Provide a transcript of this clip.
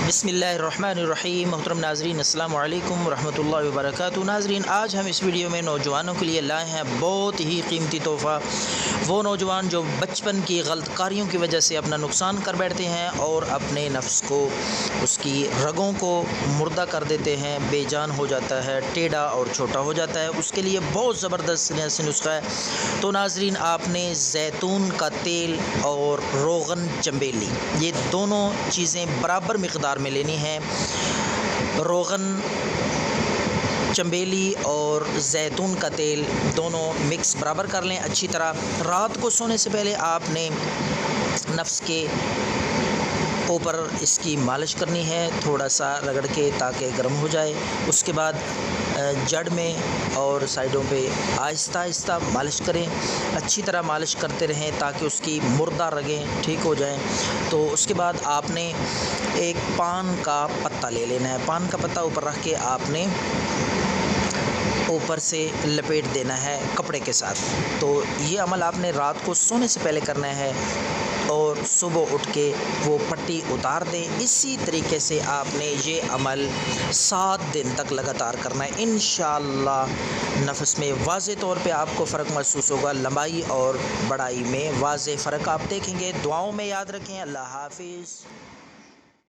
بسم اللہ الرحمن الرحیم۔ محترم ناظرین السلام علیکم ورحمۃ اللہ وبرکاتہ۔ ناظرین، آج ہم اس ویڈیو میں نوجوانوں کے لیے لائے ہیں بہت ہی قیمتی تحفہ۔ وہ نوجوان جو بچپن کی غلط کاریوں کی وجہ سے اپنا نقصان کر بیٹھتے ہیں اور اپنے نفس کو، اس کی رگوں کو مردہ کر دیتے ہیں، بے جان ہو جاتا ہے، ٹیڑھا اور چھوٹا ہو جاتا ہے، اس کے لیے بہت زبردست نسخہ ہے۔ تو ناظرین، آپ نے زیتون کا تیل اور روغن چنبیلی، یہ دونوں چیزیں برابر مقدار میں لینی ہیں۔ روغن چنبیلی اور زیتون کا تیل دونوں مکس برابر کر لیں اچھی طرح۔ رات کو سونے سے پہلے آپ نے نفس کے اوپر اس کی مالش کرنی ہے، تھوڑا سا رگڑ کے تاکہ گرم ہو جائے۔ اس کے بعد جڑ میں اور سائڈوں پہ آہستہ آہستہ مالش کریں، اچھی طرح مالش کرتے رہیں تاکہ اس کی مردہ رگیں ٹھیک ہو جائیں۔ تو اس کے بعد آپ نے ایک پان کا پتا لے لینا ہے، پان کا پتا اوپر رکھ کے آپ نے اوپر سے لپیٹ دینا ہے کپڑے کے ساتھ۔ تو یہ عمل آپ نے رات کو سونے سے پہلے کرنا ہے اور صبح اٹھ کے وہ پٹی اتار دیں۔ اسی طریقے سے آپ نے یہ عمل 7 دن تک لگاتار کرنا ہے۔ انشاءاللہ نفس میں واضح طور پہ آپ کو فرق محسوس ہوگا، لمبائی اور بڑائی میں واضح فرق آپ دیکھیں گے۔ دعاؤں میں یاد رکھیں۔ اللہ حافظ۔